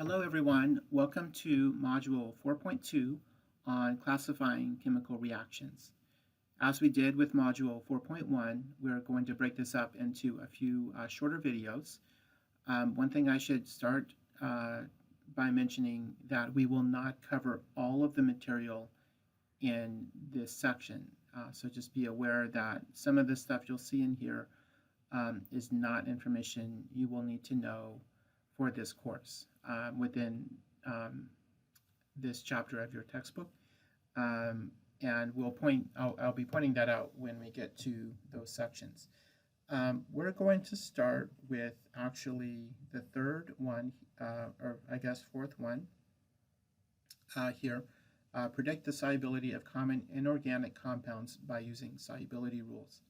Hello everyone, welcome to Module 4.2 on classifying chemical reactions. As we did with Module 4.1, we're going to break this up into a few shorter videos. One thing I should start by mentioning that we will not cover all of the material in this section. So just be aware that some of the stuff you'll see in here is not information you will need to know for this course within this chapter of your textbook. And I'll be pointing that out when we get to those sections. We're going to start with actually the third one, or I guess fourth one here. Predict the solubility of common inorganic compounds by using solubility rules.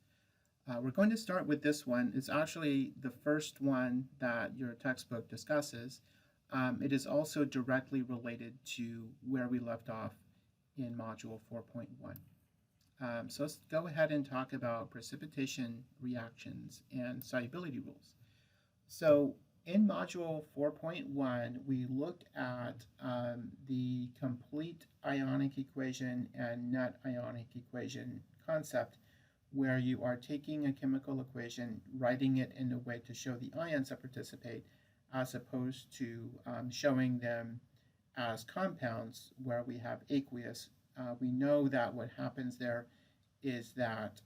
We're going to start with this one. It's actually the first one that your textbook discusses. It is also directly related to where we left off in Module 4.1. So let's go ahead and talk about precipitation reactions and solubility rules. So in Module 4.1, we looked at the complete ionic equation and net ionic equation concept, where you are taking a chemical equation, writing it in a way to show the ions that participate, as opposed to showing them as compounds where we have aqueous. We know that what happens there is that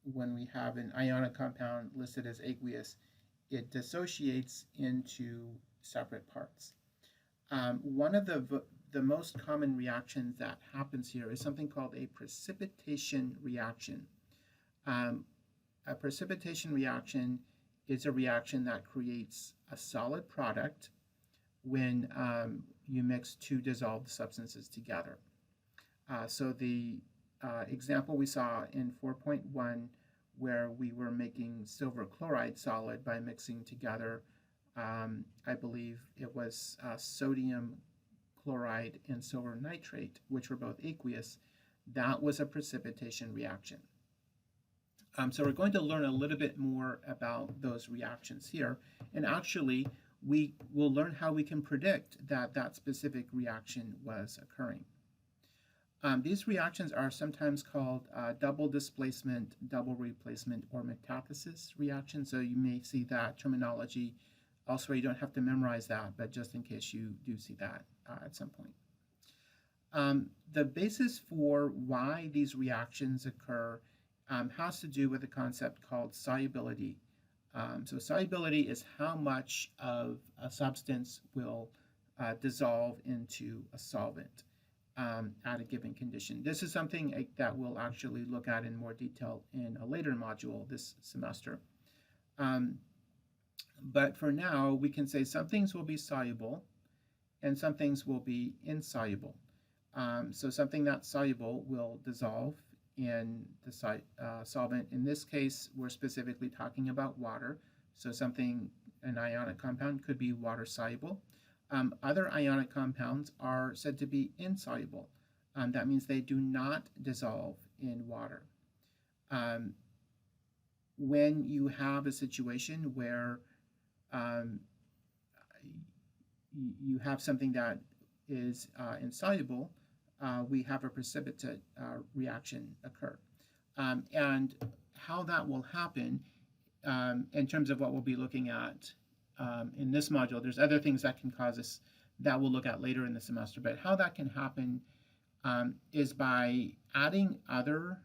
when we have an ionic compound listed as aqueous, it dissociates into separate parts. One of the most common reactions that happens here is something called a precipitation reaction. A precipitation reaction is a reaction that creates a solid product when you mix two dissolved substances together. So the example we saw in 4.1, where we were making silver chloride solid by mixing together, I believe it was sodium chloride and silver nitrate, which were both aqueous. That was a precipitation reaction. So we're going to learn a little bit more about those reactions here. And actually, we will learn how we can predict that that specific reaction was occurring. These reactions are sometimes called double displacement, double replacement, or metathesis reactions. So you may see that terminology elsewhere. You don't have to memorize that, but just in case you do see that at some point. The basis for why these reactions occur has to do with a concept called solubility. So solubility is how much of a substance will dissolve into a solvent at a given condition. This is something that we'll actually look at in more detail in a later module this semester. But for now, we can say some things will be soluble and some things will be insoluble. So something that's soluble will dissolve in the solvent. In this case, we're specifically talking about water. So an ionic compound could be water soluble. Other ionic compounds are said to be insoluble. That means they do not dissolve in water. When you have a situation where you have something that is insoluble, we have a precipitate reaction occur. And how that will happen in terms of what we'll be looking at in this module, there's other things that can cause this that we'll look at later in the semester, but how that can happen is by adding other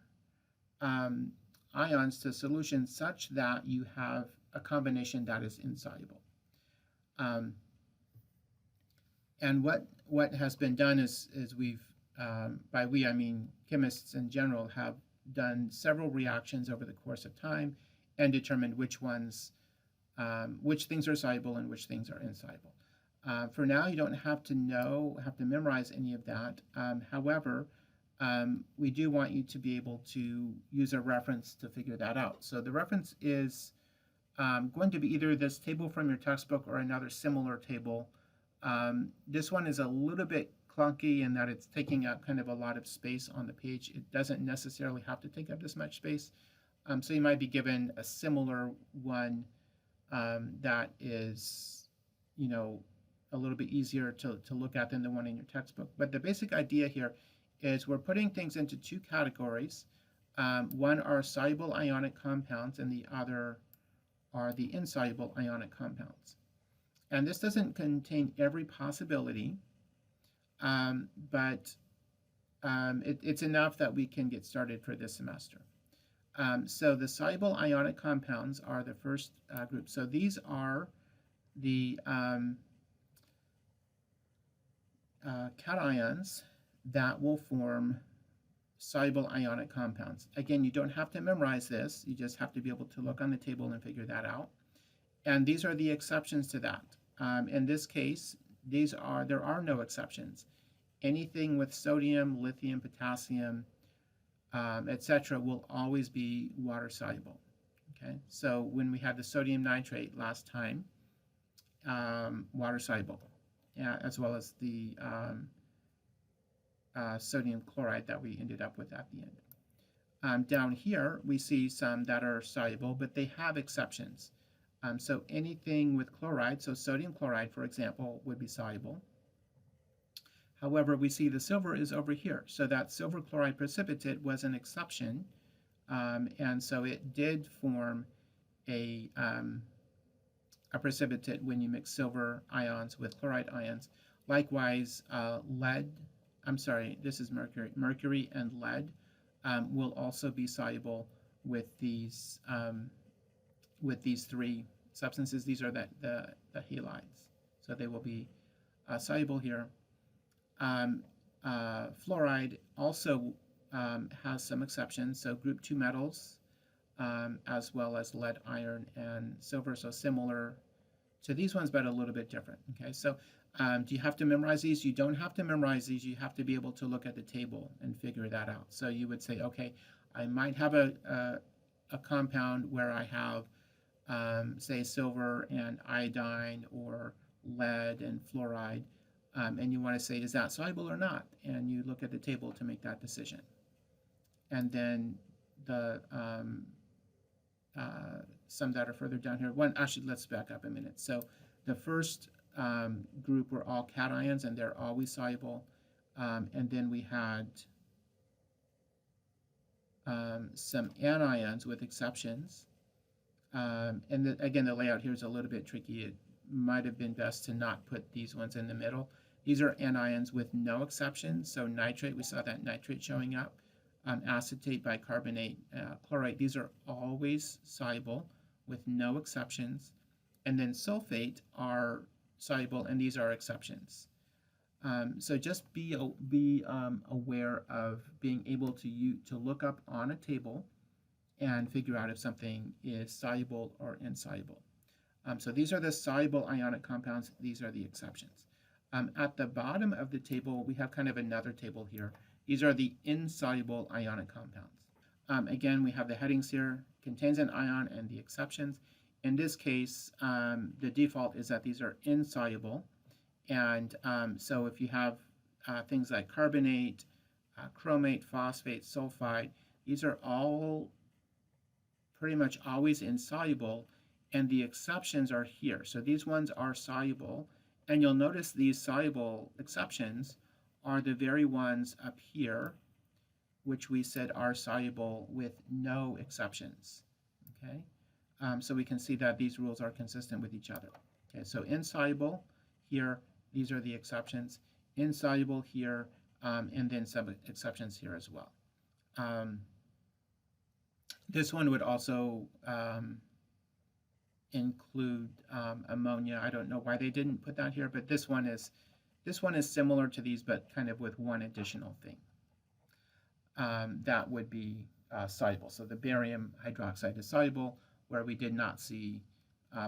ions to solution such that you have a combination that is insoluble. And what has been done is we've by we, I mean chemists in general, have done several reactions over the course of time and determined which things are soluble and which things are insoluble. For now, you don't have to memorize any of that. However, we do want you to be able to use a reference to figure that out. So the reference is going to be either this table from your textbook or another similar table. This one is a little bit clunky in that it's taking up kind of a lot of space on the page. It doesn't necessarily have to take up this much space. So you might be given a similar one that is, a little bit easier to look at than the one in your textbook. But the basic idea here is we're putting things into two categories. One are soluble ionic compounds, and the other are the insoluble ionic compounds. And this doesn't contain every possibility, but it's enough that we can get started for this semester. So the soluble ionic compounds are the first group. So these are the cations that will form soluble ionic compounds. Again, you don't have to memorize this. You just have to be able to look on the table and figure that out. And these are the exceptions to that. In this case, there are no exceptions. Anything with sodium, lithium, potassium, etc., will always be water soluble. Okay, so when we had the sodium nitrate last time, water soluble, as well as the sodium chloride that we ended up with at the end. Down here, we see some that are soluble, but they have exceptions. So anything with chloride, so sodium chloride, for example, would be soluble. However, we see the silver is over here. So that silver chloride precipitate was an exception, and so it did form a precipitate when you mix silver ions with chloride ions. Likewise, this is mercury. Mercury and lead will also be soluble with these three substances. These are the halides, so they will be soluble here. Fluoride also has some exceptions, so group 2 metals, as well as lead, iron, and silver, so similar to these ones, but a little bit different. Okay, so do you have to memorize these? You don't have to memorize these. You have to be able to look at the table and figure that out. So you would say, okay, I might have a compound where I have, say, silver and iodine, or lead and fluoride, and you want to say, is that soluble or not? And you look at the table to make that decision. And then the some that are further down here. Actually, let's back up a minute. So the first group were all cations, and they're always soluble. And then we had some anions with exceptions. And again, the layout here is a little bit tricky. It might have been best to not put these ones in the middle. These are anions with no exceptions. So nitrate, we saw that nitrate showing up. Acetate, bicarbonate, chlorate, these are always soluble with no exceptions. And then sulfate are soluble, and these are exceptions. So just be aware of being able to look up on a table and figure out if something is soluble or insoluble. So these are the soluble ionic compounds. These are the exceptions. At the bottom of the table, we have kind of another table here. These are the insoluble ionic compounds. Again, we have the headings here, contains an ion, and the exceptions. In this case, the default is that these are insoluble. And so if you have things like carbonate, chromate, phosphate, sulfide, these are all pretty much always insoluble, and the exceptions are here. So these ones are soluble, and you'll notice these soluble exceptions are the very ones up here, which we said are soluble with no exceptions. Okay, so we can see that these rules are consistent with each other. Okay, so insoluble here, these are the exceptions. Insoluble here, and then some exceptions here as well. This one would also include ammonia. I don't know why they didn't put that here, but this one is similar to these, but kind of with one additional thing. That would be soluble. So the barium hydroxide is soluble, where we did not see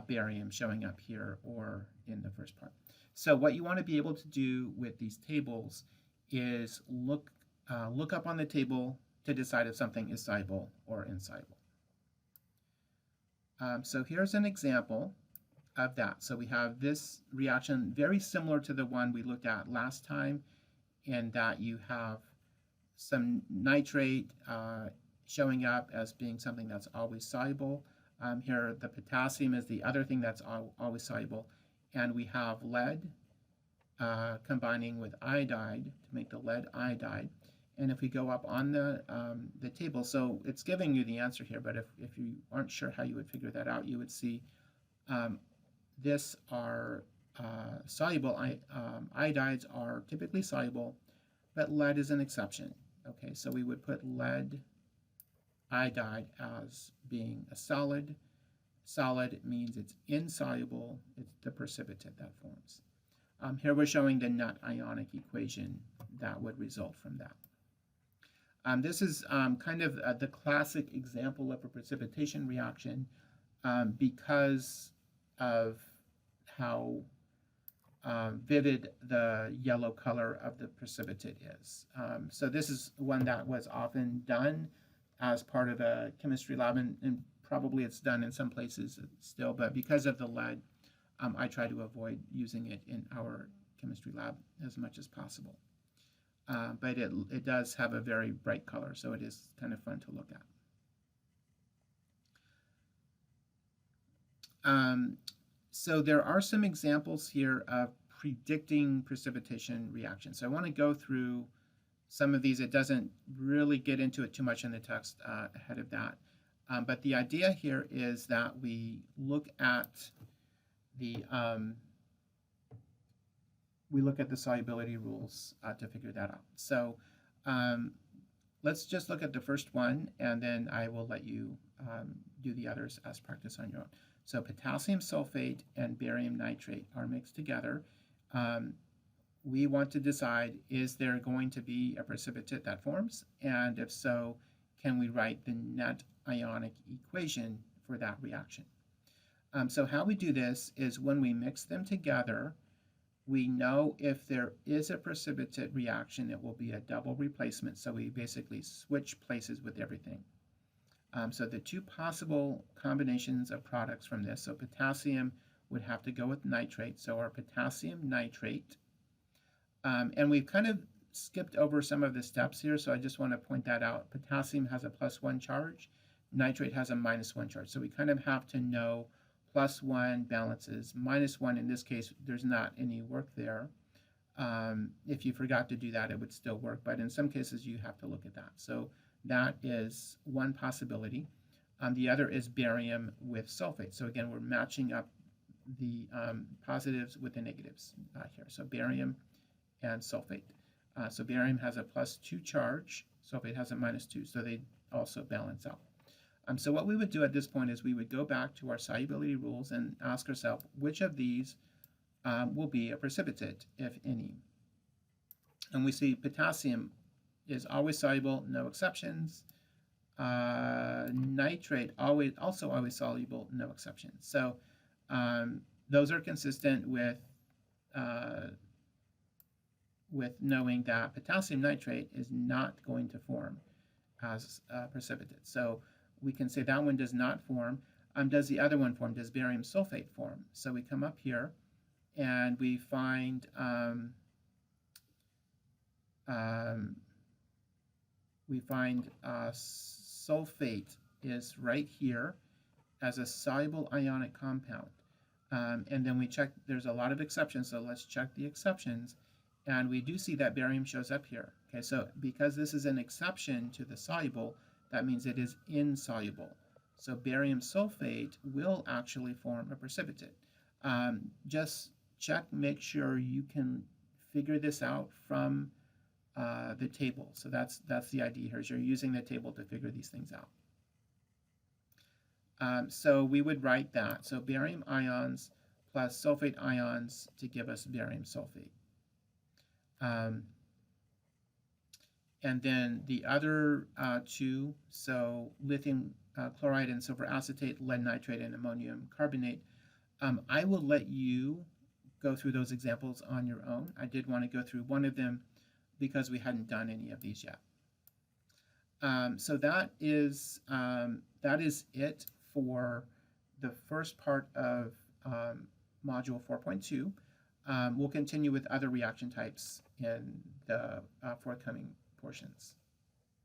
barium showing up here or in the first part. So what you want to be able to do with these tables is look up on the table to decide if something is soluble or insoluble. So here's an example of that. So we have this reaction very similar to the one we looked at last time, in that you have some nitrate showing up as being something that's always soluble. Here the potassium is the other thing that's always soluble, and we have lead combining with iodide to make the lead iodide. And if we go up on the table, so it's giving you the answer here, but if you aren't sure how you would figure that out, you would see this are soluble, iodides are typically soluble, but lead is an exception. Okay, so we would put lead iodide as being a solid. Solid means it's insoluble, it's the precipitate that forms. Here we're showing the net ionic equation that would result from that. This is kind of the classic example of a precipitation reaction because of how vivid the yellow color of the precipitate is. So this is one that was often done as part of a chemistry lab, and probably it's done in some places still, but because of the lead, I try to avoid using it in our chemistry lab as much as possible. But it does have a very bright color, so it is kind of fun to look at. So there are some examples here of predicting precipitation reactions. So I want to go through some of these. It doesn't really get into it too much in the text ahead of that. But the idea here is that we look at the solubility rules to figure that out. So let's just look at the first one, and then I will let you do the others as practice on your own. So potassium sulfate and barium nitrate are mixed together. We want to decide, is there going to be a precipitate that forms? And if so, can we write the net ionic equation for that reaction? So how we do this is when we mix them together, we know if there is a precipitate reaction, it will be a double replacement. So we basically switch places with everything. So the two possible combinations of products from this, so potassium would have to go with nitrate, so our potassium nitrate. And we've kind of skipped over some of the steps here, so I just want to point that out. Potassium has a +1 charge, nitrate has a -1 charge. So we kind of have to know +1 balances, -1 in this case, there's not any work there. If you forgot to do that, it would still work, but in some cases you have to look at that. So that is one possibility. The other is barium with sulfate. So again, we're matching up the positives with the negatives here. So barium and sulfate. So barium has a +2 charge, sulfate has a -2, so they also balance out. So what we would do at this point is we would go back to our solubility rules and ask ourselves which of these will be a precipitate, if any. And we see potassium is always soluble, no exceptions. Nitrate also always soluble, no exceptions. So those are consistent with knowing that potassium nitrate is not going to form as a precipitate. So we can say that one does not form. Does the other one form? Does barium sulfate form? So we come up here and we find sulfate is right here as a soluble ionic compound. And then we check, there's a lot of exceptions, so let's check the exceptions. And we do see that barium shows up here. Okay, so because this is an exception to the soluble, that means it is insoluble. So barium sulfate will actually form a precipitate. Just check, make sure you can figure this out from the table. So that's the idea here, is you're using the table to figure these things out. So we would write that. So barium ions plus sulfate ions to give us barium sulfate. And then the other two, so lithium chloride and silver acetate, lead nitrate, and ammonium carbonate, I will let you go through those examples on your own. I did want to go through one of them because we hadn't done any of these yet. So that is it for the first part of Module 4.2. We'll continue with other reaction types in the forthcoming portions.